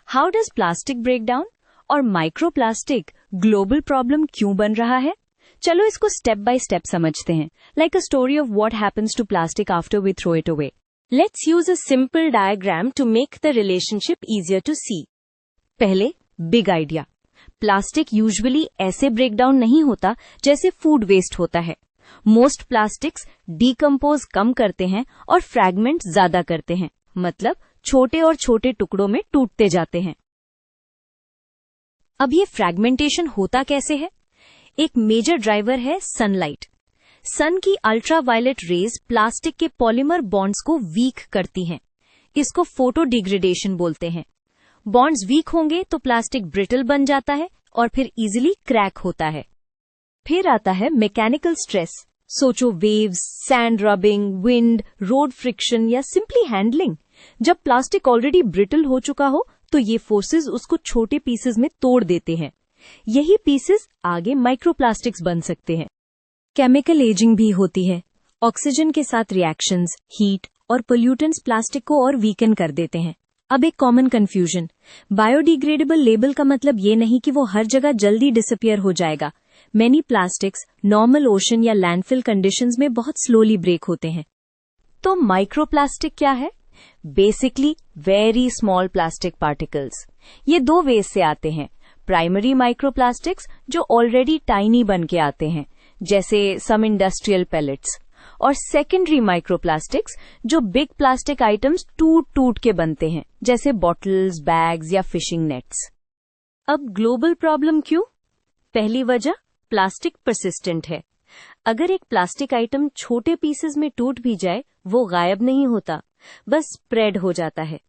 How does plastic break down और microplastic global problem क्यों बन रहा है? चलो इसको स्टेप बाय स्टेप समझते हैं, like a story of what happens to plastic after we throw it away. Let's use a simple diagram to make the relationship easier to see. पहले big idea. Plastic usually ऐसे break down नहीं होता जैसे food waste होता है। Most plastics decompose कम करते हैं और फ्रैगमेंट ज्यादा करते हैं, मतलब छोटे और छोटे टुकड़ों में टूटते जाते हैं। अब ये फ्रैगमेंटेशन होता कैसे है? एक मेजर ड्राइवर है सनलाइट। सन की अल्ट्रावायलेट रेज प्लास्टिक के पॉलीमर बॉन्ड्स को वीक करती हैं। इसको फोटो डिग्रेडेशन बोलते हैं। बॉन्ड्स वीक होंगे तो प्लास्टिक ब्रिटल बन जाता है और फिर इजीली क्रैक होता है। फिर आता है मैकेनिकल स्ट्रेस। सोचो waves, sand rubbing, wind, road friction या सिंपली हैंडलिंग। जब प्लास्टिक ऑलरेडी ब्रिटल हो चुका हो तो ये फोर्सेस उसको छोटे पीसेस में तोड़ देते हैं। यही पीसेस आगे माइक्रोप्लास्टिक्स बन सकते हैं। केमिकल एजिंग भी होती है। ऑक्सीजन के साथ रिएक्शंस, हीट और पोल्यूटेंट्स प्लास्टिक को और वीकन कर देते हैं। अब एक कॉमन कंफ्यूजन, बायोडिग्रेडेबल लेबल का मतलब ये नहीं कि वो हर जगह जल्दी डिसअपियर हो जाएगा। मेनी प्लास्टिक्स नॉर्मल ओशन या लैंडफिल कंडीशंस में बहुत स्लोली ब्रेक होते हैं। तो माइक्रोप्लास्टिक क्या है? Basically very small plastic particles. ये दो वेज से आते हैं। प्राइमरी माइक्रोप्लास्टिक्स जो ऑलरेडी टाइनी बन के आते हैं, जैसे सम इंडस्ट्रियल पेलेट्स, और सेकेंडरी माइक्रोप्लास्टिक्स जो बिग प्लास्टिक आइटम्स टूट टूट के बनते हैं, जैसे बॉटल्स, बैग्स या फिशिंग नेट्स। अब ग्लोबल प्रॉब्लम क्यों? पहली वजह, प्लास्टिक परसिस्टेंट है। अगर एक प्लास्टिक आइटम छोटे पीसेस में टूट भी जाए, वो गायब नहीं होता, बस स्प्रेड हो जाता है।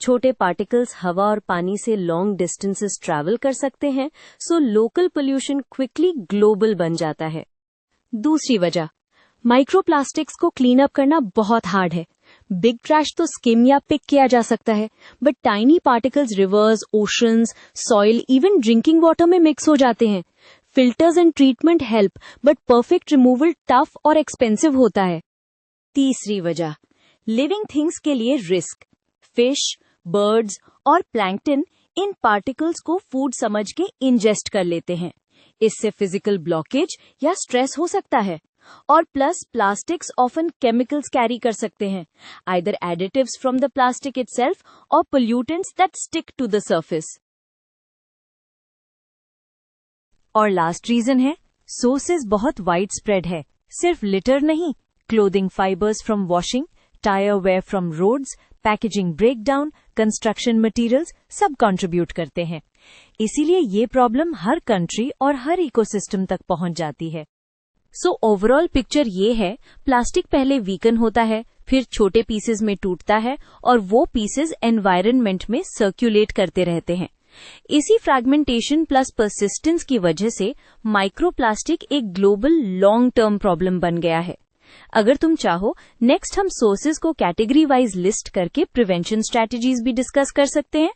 छोटे पार्टिकल्स हवा और पानी से लॉन्ग डिस्टेंसेस ट्रैवल कर सकते हैं, so local pollution quickly global बन जाता है। दूसरी वजह, माइक्रोप्लास्टिक्स को क्लीन अप करना बहुत हार्ड है। बिग ट्रैश तो स्किम या पिक किया जा सकता है, but tiny particles reverse, oceans, soil, even drinking water में मिक्स हो जाते हैं। Filters and treatment help, but perfect removal tough और एक्सपेंसिव होता है। तीसरी वजह, लिविंग थिंग्स के लिए रिस्क। फिश, बर्ड्स और प्लैंक्टन इन पार्टिकल्स को फूड समझ के इंजेस्ट कर लेते हैं। इससे फिजिकल ब्लॉकेज या स्ट्रेस हो सकता है। और plus plastics often chemicals carry कर सकते हैं, either additives from the plastic itself और pollutants that stick to the surface. और लास्ट रीजन है, सोर्सेज बहुत वाइड स्प्रेड है। सिर्फ लिटर नहीं, clothing fibres from washing, tyre wear from roads, packaging breakdown, construction materials सब कंट्रीब्यूट करते हैं। इसीलिए ये प्रॉब्लम हर कंट्री और हर इकोसिस्टम तक पहुंच जाती है। सो ओवरऑल पिक्चर ये है, प्लास्टिक पहले वीकन होता है, फिर छोटे पीसेस में टूटता है और वो पीसेस एनवायरनमेंट में सर्कुलेट करते रहते हैं। इसी फ्रैगमेंटेशन प्लस परसिस्टेंस की वजह से माइक्रोप्लास्टिक एक ग्लोबल लॉन्ग टर्म प्रॉब्लम बन गया है। अगर तुम चाहो, नेक्स्ट हम सोर्सेज को कैटेगरी वाइज लिस्ट करके प्रिवेंशन स्ट्रैटेजीज भी डिस्कस कर सकते हैं।